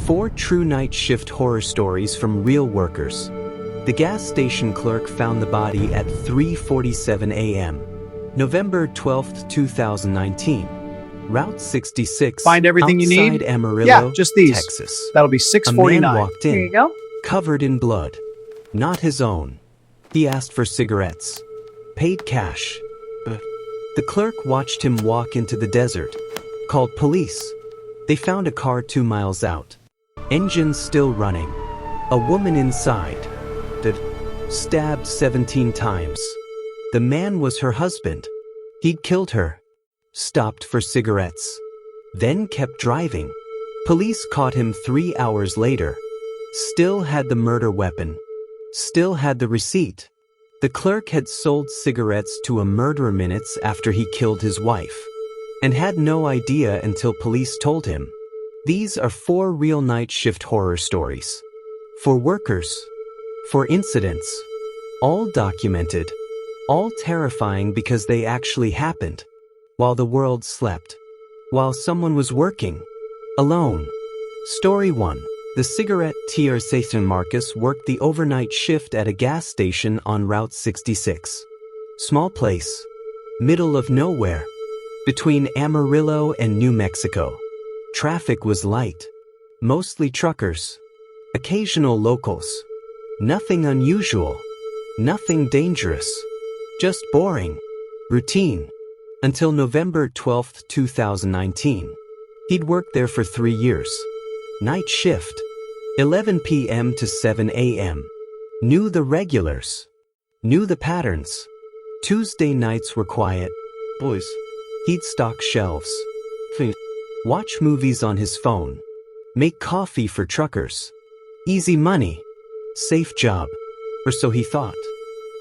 4 true night shift horror stories from real workers. The gas station clerk found the body at 3:47 a.m. November 12, 2019. Route 66. Find everything you need? Outside Amarillo, Yeah, just these. Texas. That'll be A $6.49. man walked in, Here you go. covered in blood. Not his own. He asked for cigarettes. Paid cash. The clerk watched him walk into the desert. Called police. They found a car 2 miles out. Engine still running. A woman inside. Stabbed 17 times. The man was her husband. He'd killed her. Stopped for cigarettes. Then kept driving. Police caught him 3 hours later. Still had the murder weapon. Still had the receipt. The clerk had sold cigarettes to a murderer minutes after he killed his wife. And had no idea until police told him. These are 4 real night shift horror stories. For workers. For incidents. All documented. All terrifying because they actually happened. While the world slept. While someone was working. Alone. Story 1. The cigarette tear Satan Marcus worked the overnight shift at a gas station on Route 66. Small place. Middle of nowhere. Between Amarillo and New Mexico. Traffic was light. Mostly truckers. Occasional locals. Nothing unusual. Nothing dangerous. Just boring. Routine. Until November 12, 2019. He'd worked there for 3 years. Night shift. 11 p.m. to 7 a.m. Knew the regulars. Knew the patterns. Tuesday nights were quiet. Boys. He'd stock shelves. Watch movies on his phone. Make coffee for truckers. Easy money. Safe job. Or so he thought.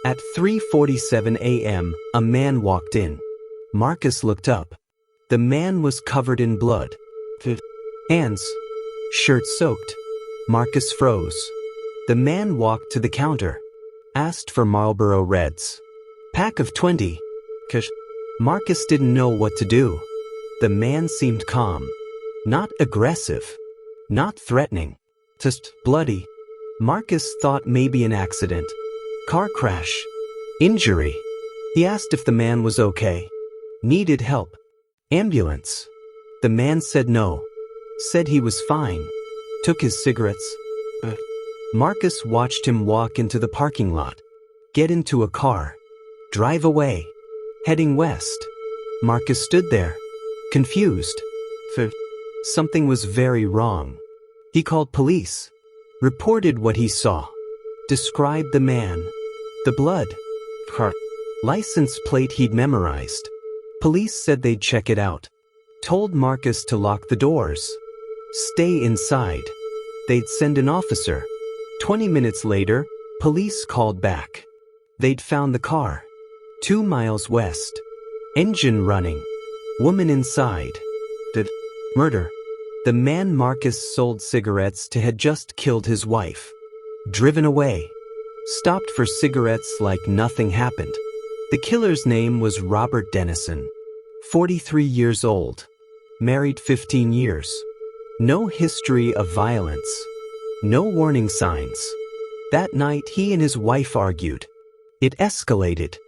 At 3:47 a.m., a man walked in. Marcus looked up. The man was covered in blood. Hands. Shirt soaked. Marcus froze. The man walked to the counter. Asked for Marlboro Reds. Pack of 20. Marcus didn't know what to do. The man seemed calm. Not aggressive. Not threatening. Just bloody. Marcus thought maybe an accident. Car crash. Injury. He asked if the man was okay. Needed help. Ambulance. The man said no. Said he was fine. Took his cigarettes. Marcus watched him walk into the parking lot. Get into a car. Drive away. Heading west. Marcus stood there. Confused. Something was very wrong. He called police. Reported what he saw. Described the man. The blood. Car. License plate he'd memorized. Police said they'd check it out. Told Marcus to lock the doors. Stay inside. They'd send an officer. 20 minutes later, police called back. They'd found the car. 2 miles west. Engine running. Woman inside. Murder. The man Marcus sold cigarettes to had just killed his wife. Driven away. Stopped for cigarettes like nothing happened. The killer's name was Robert Dennison. 43 years old. Married 15 years. No history of violence. No warning signs. That night he and his wife argued. It escalated.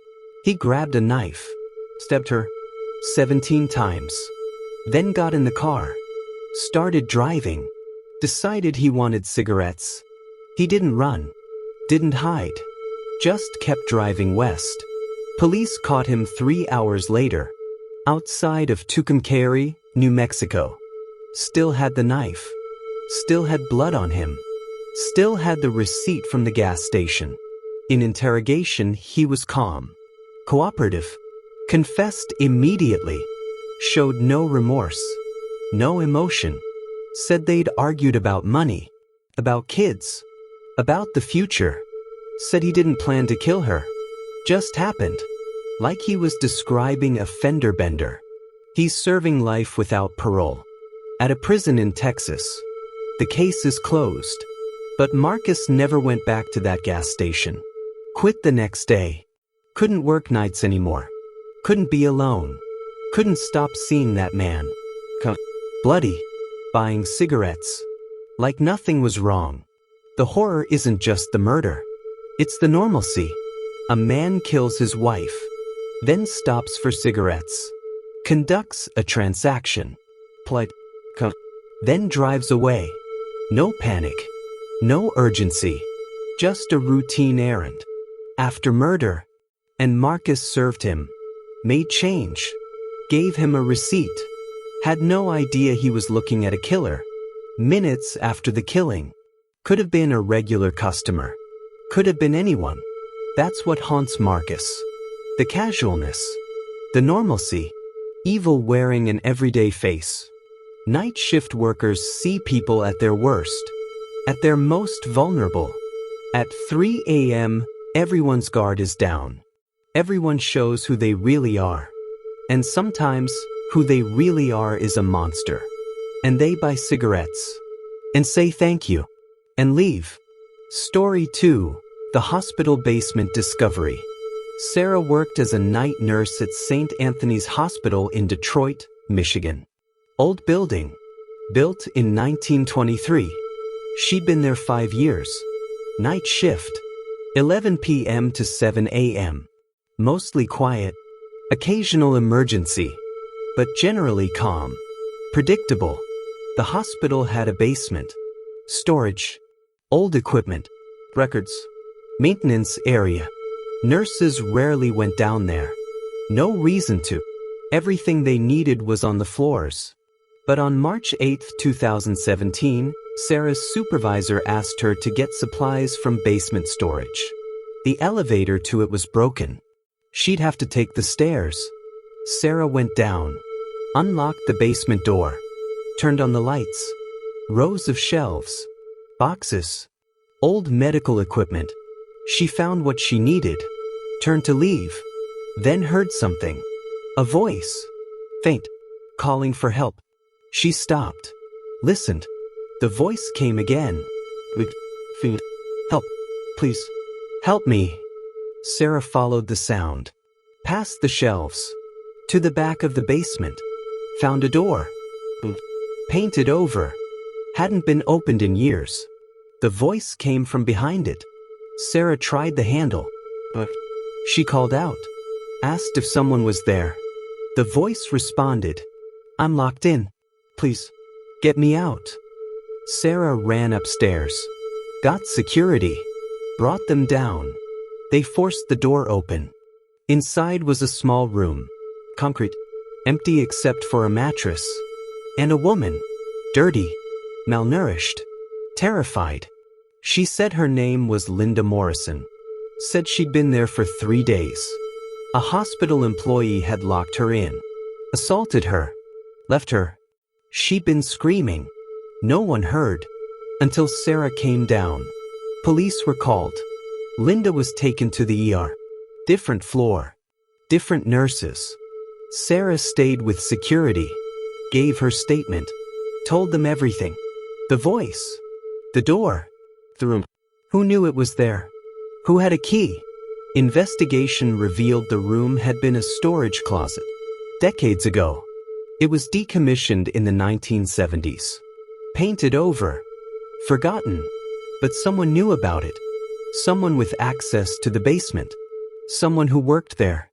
He grabbed a knife. Stabbed her 17 times. Then got in the car. Started driving. Decided he wanted cigarettes. He didn't run. Didn't hide. Just kept driving west. Police caught him 3 hours later. Outside of Tucumcari, New Mexico. Still had the knife. Still had blood on him. Still had the receipt from the gas station. In interrogation, he was calm. Cooperative. Confessed immediately. Showed no remorse. No emotion. Said they'd argued about money. About kids. About the future. Said he didn't plan to kill her. Just happened. Like he was describing a fender bender. He's serving life without parole. At a prison in Texas. The case is closed. But Marcus never went back to that gas station. Quit the next day. Couldn't work nights anymore. Couldn't be alone. Couldn't stop seeing that man. Bloody. Buying cigarettes. Like nothing was wrong. The horror isn't just the murder. It's the normalcy. A man kills his wife, then stops for cigarettes, conducts a transaction, then drives away. No panic, no urgency, just a routine errand. After murder, and Marcus served him, made change, gave him a receipt, had no idea he was looking at a killer. Minutes after the killing, could have been a regular customer, could have been anyone. That's what haunts Marcus. The casualness, the normalcy, evil wearing an everyday face. Night shift workers see people at their worst, at their most vulnerable. At 3 a.m., everyone's guard is down. Everyone shows who they really are. And sometimes, who they really are is a monster. And they buy cigarettes. And say thank you. And leave. Story 2. The Hospital Basement Discovery. Sarah worked as a night nurse at St. Anthony's Hospital in Detroit, Michigan. Old building. Built in 1923. She'd been there 5 years. Night shift. 11 p.m. to 7 a.m. Mostly quiet. Occasional emergency. But generally calm. Predictable. The hospital had a basement. Storage. Old equipment. Records. Maintenance area. Nurses rarely went down there. No reason to. Everything they needed was on the floors. But on March 8, 2017, Sarah's supervisor asked her to get supplies from basement storage. The elevator to it was broken. She'd have to take the stairs. Sarah went down, unlocked the basement door, turned on the lights. Rows of shelves, boxes, old medical equipment. She found what she needed, turned to leave, then heard something. A voice, faint, calling for help. She stopped, listened. The voice came again. Help, please, help me. Sarah followed the sound, past the shelves, to the back of the basement, found a door, painted over, hadn't been opened in years. The voice came from behind it. Sarah tried the handle, but she called out, asked if someone was there. The voice responded, "I'm locked in. Please, get me out." Sarah ran upstairs, got security, brought them down. They forced the door open. Inside was a small room, concrete, empty except for a mattress, and a woman, dirty, malnourished, terrified. She said her name was Linda Morrison. Said she'd been there for 3 days. A hospital employee had locked her in, assaulted her, left her. She'd been screaming. No one heard, until Sarah came down. Police were called. Linda was taken to the ER. Different floor, different nurses. Sarah stayed with security, gave her statement, told them everything. The voice, the door, the room. Who knew it was there? Who had a key? Investigation revealed the room had been a storage closet. Decades ago. It was decommissioned in the 1970s. Painted over. Forgotten. But someone knew about it. Someone with access to the basement. Someone who worked there.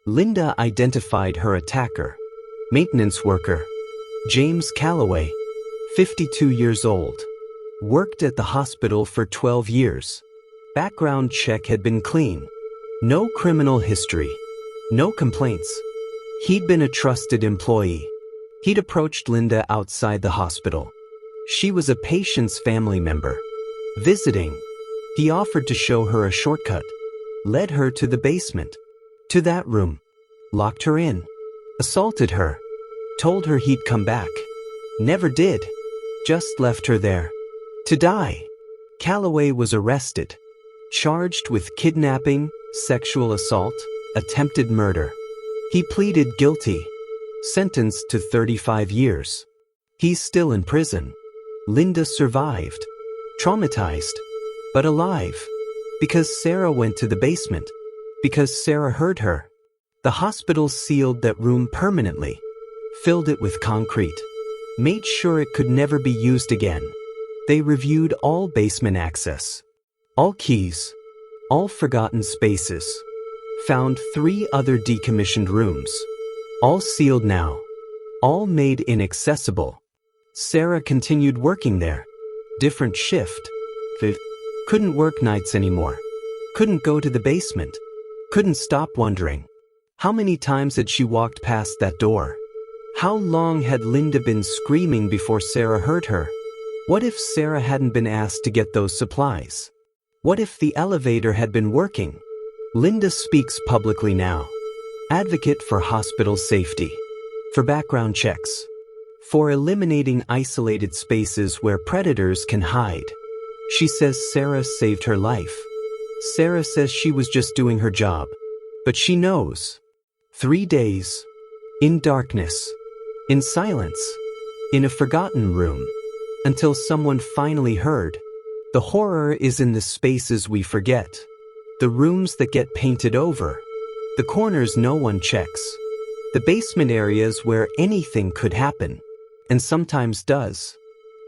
Linda identified her attacker. Maintenance worker. James Calloway. 52 years old. Worked at the hospital for 12 years. Background check had been clean. No criminal history. No complaints. He'd been a trusted employee. He'd approached Linda outside the hospital. She was a patient's family member. Visiting. He offered to show her a shortcut. Led her to the basement. To that room. Locked her in. Assaulted her. Told her he'd come back. Never did. Just left her there. To die. Calloway was arrested. Charged with kidnapping, sexual assault, attempted murder. He pleaded guilty. Sentenced to 35 years. He's still in prison. Linda survived. Traumatized. But alive. Because Sarah went to the basement. Because Sarah heard her. The hospital sealed that room permanently. Filled it with concrete. Made sure it could never be used again. They reviewed all basement access, all keys, all forgotten spaces. Found 3 other decommissioned rooms, all sealed now, all made inaccessible. Sarah continued working there. Different shift. Couldn't work nights anymore. Couldn't go to the basement. Couldn't stop wondering. How many times had she walked past that door? How long had Linda been screaming before Sarah heard her? What if Sarah hadn't been asked to get those supplies? What if the elevator had been working? Linda speaks publicly now. Advocate for hospital safety. For background checks. For eliminating isolated spaces where predators can hide. She says Sarah saved her life. Sarah says she was just doing her job. But she knows. 3 days. In darkness. In silence. In a forgotten room. Until someone finally heard. The horror is in the spaces we forget. The rooms that get painted over. The corners no one checks. The basement areas where anything could happen. And sometimes does.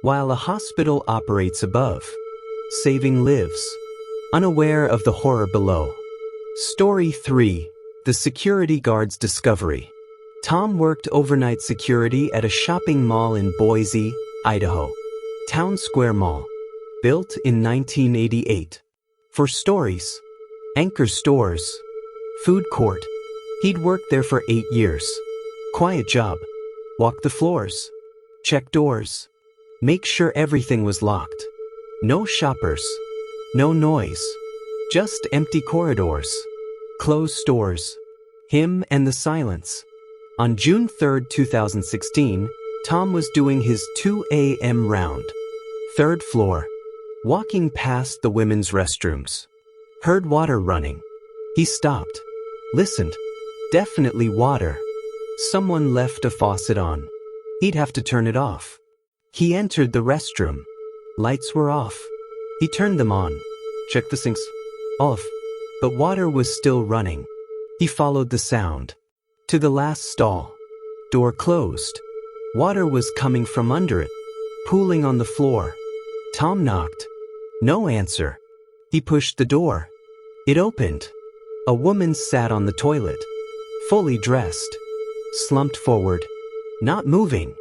While a hospital operates above. Saving lives. Unaware of the horror below. Story 3. The security guard's discovery. Tom worked overnight security at a shopping mall in Boise, Idaho. Town Square Mall. Built in 1988. For stories. Anchor stores. Food court. He'd worked there for 8 years. Quiet job. Walk the floors. Check doors. Make sure everything was locked. No shoppers. No noise. Just empty corridors. Closed stores. Him and the silence. On June 3, 2016, Tom was doing his 2 a.m. round. 3rd floor. Walking past the women's restrooms. Heard water running. He stopped. Listened. Definitely water. Someone left a faucet on. He'd have to turn it off. He entered the restroom. Lights were off. He turned them on. Checked the sinks. Off. But water was still running. He followed the sound. To the last stall. Door closed. Water was coming from under it. Pooling on the floor. Tom knocked. No answer. He pushed the door. It opened. A woman sat on the toilet. Fully dressed. Slumped forward. Not moving.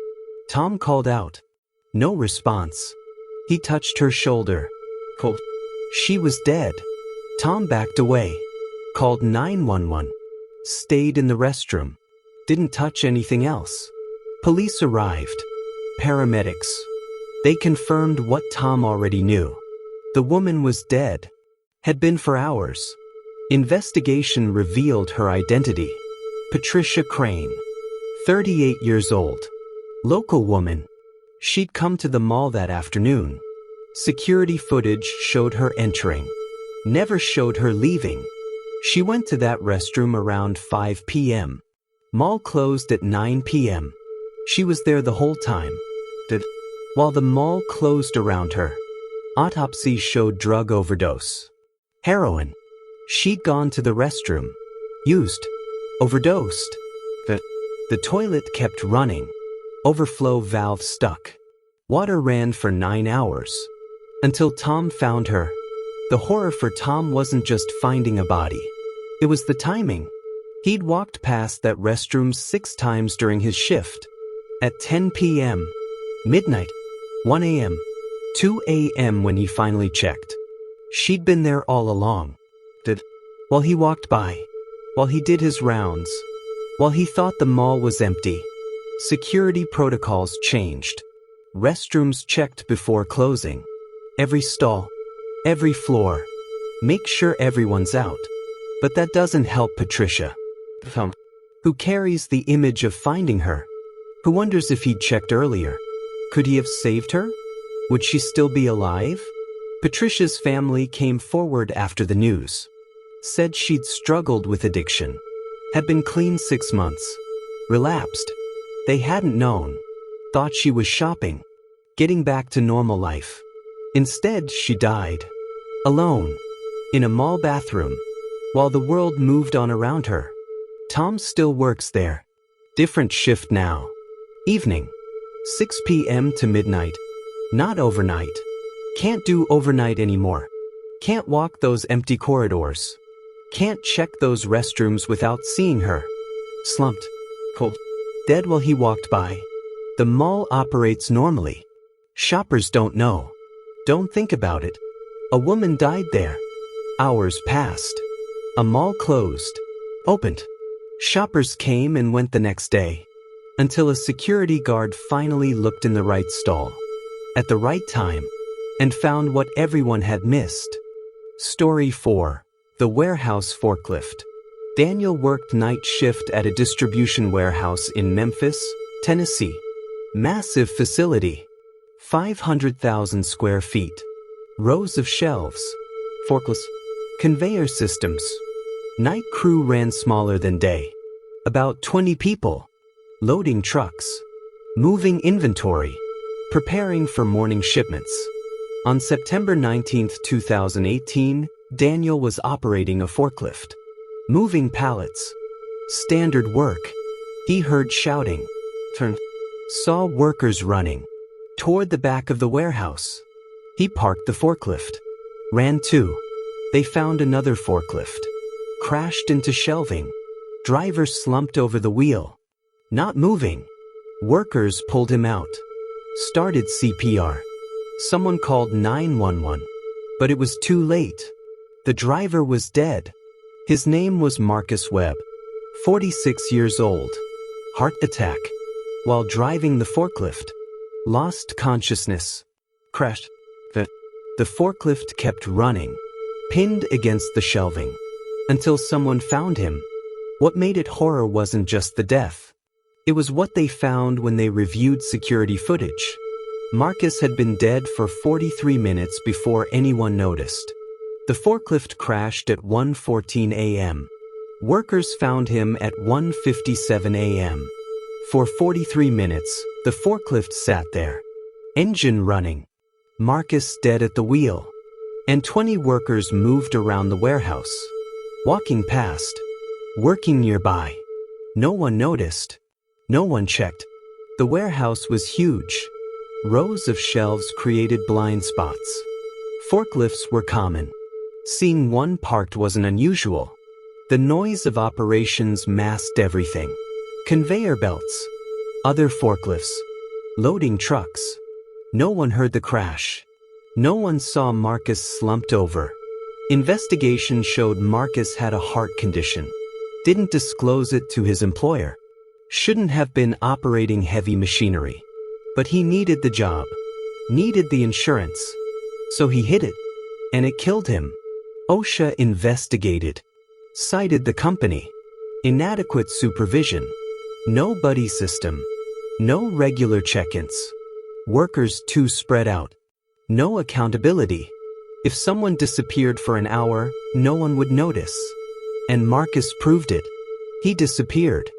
Tom called out. No response. He touched her shoulder. Cold. She was dead. Tom backed away. Called 911. Stayed in the restroom. Didn't touch anything else. Police arrived. Paramedics. They confirmed what Tom already knew. The woman was dead. Had been for hours. Investigation revealed her identity. Patricia Crane. 38 years old. Local woman. She'd come to the mall that afternoon. Security footage showed her entering. Never showed her leaving. She went to that restroom around 5 p.m. Mall closed at 9 p.m. She was there the whole time. While the mall closed around her. Autopsy showed drug overdose. Heroin. She'd gone to the restroom. Used. Overdosed. The toilet kept running. Overflow valve stuck. Water ran for 9 hours. Until Tom found her. The horror for Tom wasn't just finding a body. It was the timing. He'd walked past that restroom 6 times during his shift. At 10 p.m. Midnight. 1 a.m. 2 a.m. when he finally checked. She'd been there all along. While he walked by. While he did his rounds. While he thought the mall was empty. Security protocols changed. Restrooms checked before closing. Every stall. Every floor. Make sure everyone's out. But that doesn't help Patricia. Who carries the image of finding her. Who wonders if he'd checked earlier. Could he have saved her? Would she still be alive? Patricia's family came forward after the news. Said she'd struggled with addiction. Had been clean 6 months. Relapsed. They hadn't known. Thought she was shopping. Getting back to normal life. Instead, she died. Alone. In a mall bathroom. While the world moved on around her. Tom still works there. Different shift now. Evening. 6 p.m. to midnight. Not overnight. Can't do overnight anymore. Can't walk those empty corridors. Can't check those restrooms without seeing her. Slumped. Cold. Dead while he walked by. The mall operates normally. Shoppers don't know. Don't think about it. A woman died there. Hours passed. A mall closed. Opened. Shoppers came and went the next day. Until a security guard finally looked in the right stall. At the right time. And found what everyone had missed. Story 4. The Warehouse Forklift. Daniel worked night shift at a distribution warehouse in Memphis, Tennessee. Massive facility. 500,000 square feet. Rows of shelves. Forklifts. Conveyor systems. Night crew ran smaller than day. About 20 people. Loading trucks. Moving inventory. Preparing for morning shipments. On September 19, 2018, Daniel was operating a forklift. Moving pallets. Standard work. He heard shouting. Turned. Saw workers running. Toward the back of the warehouse. He parked the forklift. Ran too. They found another forklift. Crashed into shelving. Driver slumped over the wheel. Not moving. Workers pulled him out. Started CPR. Someone called 911. But it was too late. The driver was dead. His name was Marcus Webb. 46 years old. Heart attack. While driving the forklift. Lost consciousness. Crashed. The forklift kept running. Pinned against the shelving. Until someone found him. What made it horror wasn't just the death. It was what they found when they reviewed security footage. Marcus had been dead for 43 minutes before anyone noticed. The forklift crashed at 1:14 a.m. Workers found him at 1:57 a.m. For 43 minutes, the forklift sat there. Engine running. Marcus dead at the wheel. And 20 workers moved around the warehouse. Walking past. Working nearby. No one noticed. No one checked. The warehouse was huge. Rows of shelves created blind spots. Forklifts were common. Seeing one parked wasn't unusual. The noise of operations masked everything. Conveyor belts. Other forklifts. Loading trucks. No one heard the crash. No one saw Marcus slumped over. Investigation showed Marcus had a heart condition. Didn't disclose it to his employer. Shouldn't have been operating heavy machinery. But he needed the job. Needed the insurance. So he hit it. And it killed him. OSHA investigated. Cited the company. Inadequate supervision. No buddy system. No regular check-ins. Workers too spread out. No accountability. If someone disappeared for an hour, no one would notice. And Marcus proved it. He disappeared.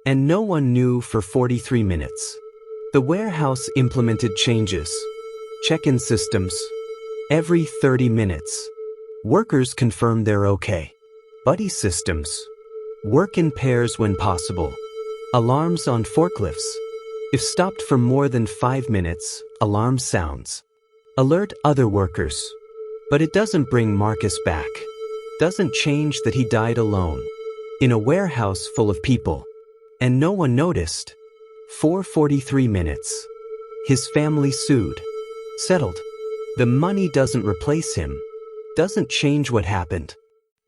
And no one knew for 43 minutes. The warehouse implemented changes. Check-in systems. Every 30 minutes. Workers confirm they're okay. Buddy systems. Work in pairs when possible. Alarms on forklifts. If stopped for more than 5 minutes, alarm sounds. Alert other workers. But it doesn't bring Marcus back. Doesn't change that he died alone. In a warehouse full of people. And no one noticed. For 43 minutes. His family sued. Settled. The money doesn't replace him. Doesn't change what happened.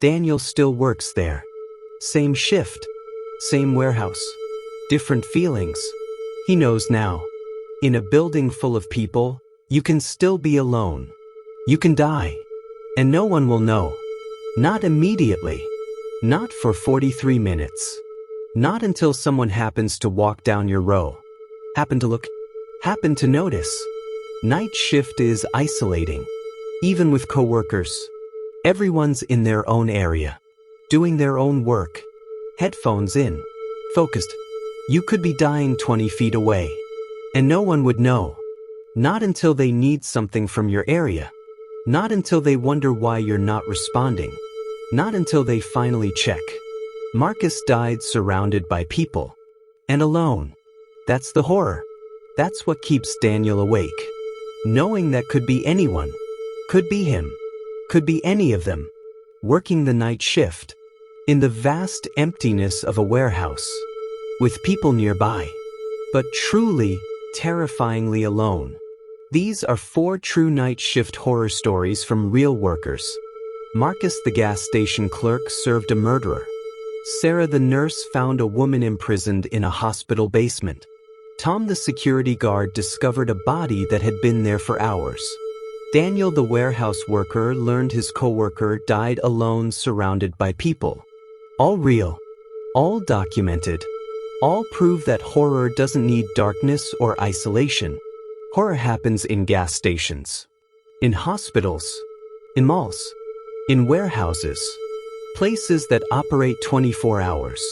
Daniel still works there. Same shift. Same warehouse. Different feelings. He knows now. In a building full of people, you can still be alone. You can die. And no one will know. Not immediately. Not for 43 minutes. Not until someone happens to walk down your row. Happen to look. Happen to notice. Night shift is isolating. Even with coworkers. Everyone's in their own area. Doing their own work. Headphones in. Focused. You could be dying 20 feet away. And no one would know. Not until they need something from your area. Not until they wonder why you're not responding. Not until they finally check. Marcus died surrounded by people. And alone. That's the horror. That's what keeps Daniel awake. knowing that could be anyone, could be him, could be any of them, working the night shift, in the vast emptiness of a warehouse, with people nearby, but truly, terrifyingly alone. These are 4 true night shift horror stories from real workers. Marcus the gas station clerk served a murderer. Sarah the nurse found a woman imprisoned in a hospital basement. Tom the security guard discovered a body that had been there for hours. Daniel the warehouse worker learned his coworker died alone surrounded by people. All real, all documented, all prove that horror doesn't need darkness or isolation. Horror happens in gas stations, in hospitals, in malls, in warehouses, places that operate 24 hours,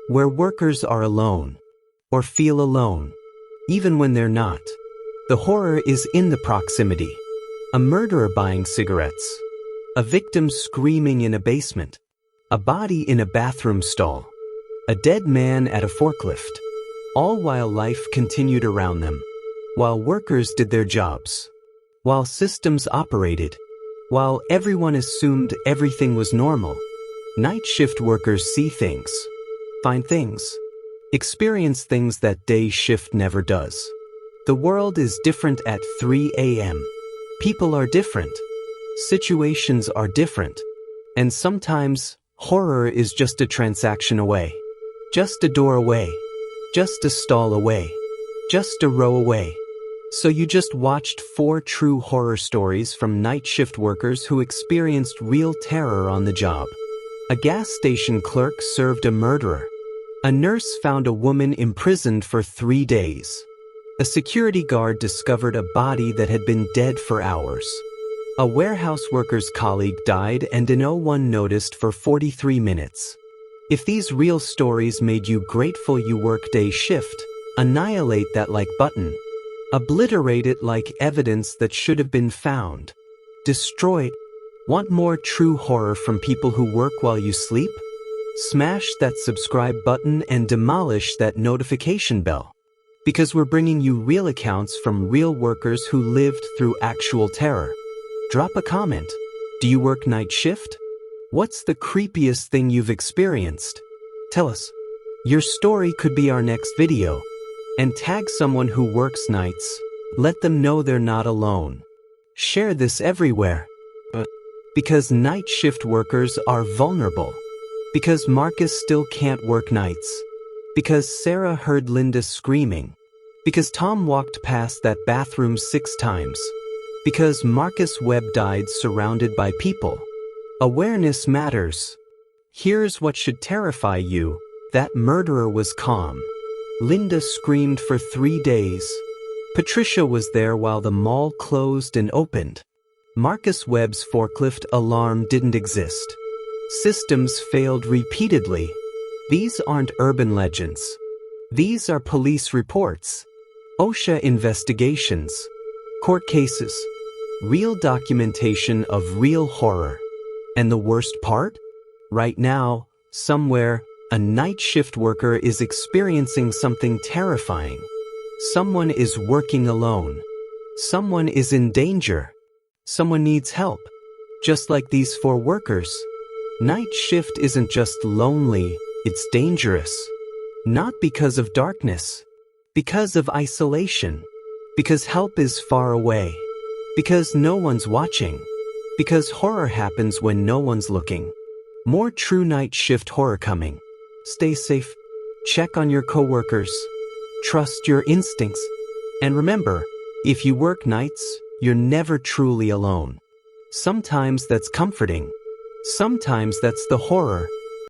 where workers are alone, or feel alone, even when they're not. The horror is in the proximity. A murderer buying cigarettes, a victim screaming in a basement, a body in a bathroom stall, a dead man at a forklift, all while life continued around them, while workers did their jobs, while systems operated, while everyone assumed everything was normal. Night shift workers see things, find things, experience things that day shift never does. The world is different at 3 a.m. People are different, situations are different, and sometimes horror is just a transaction away, just a door away, just a stall away, just a row away. So you just watched 4 true horror stories from night shift workers who experienced real terror on the job. A gas station clerk served a murderer. A nurse found a woman imprisoned for 3 days. A security guard discovered a body that had been dead for hours. A warehouse worker's colleague died and no one noticed for 43 minutes. If these real stories made you grateful you work day shift, annihilate that like button. Obliterate it like evidence that should have been found. Destroy it. Want more true horror from people who work while you sleep? Smash that subscribe button and demolish that notification bell. Because we're bringing you real accounts from real workers who lived through actual terror. Drop a comment. Do you work night shift? What's the creepiest thing you've experienced? Tell us. Your story could be our next video. And tag someone who works nights. Let them know they're not alone. Share this everywhere. Because night shift workers are vulnerable. Because Marcus still can't work nights. Because Sarah heard Linda screaming. Because Tom walked past that bathroom 6 times. Because Marcus Webb died surrounded by people. Awareness matters. Here's what should terrify you. That murderer was calm. Linda screamed for 3 days. Patricia was there while the mall closed and opened. Marcus Webb's forklift alarm didn't exist. Systems failed repeatedly. These aren't urban legends. These are police reports, OSHA investigations, court cases, real documentation of real horror. And the worst part? Right now, somewhere, a night shift worker is experiencing something terrifying. Someone is working alone. Someone is in danger. Someone needs help. Just like these 4 workers. Night shift isn't just lonely, it's dangerous. Not because of darkness. Because of isolation. Because help is far away. Because no one's watching. Because horror happens when no one's looking. More true night shift horror coming. Stay safe. Check on your coworkers. Trust your instincts. And remember, if you work nights, you're never truly alone. Sometimes that's comforting. Sometimes that's the horror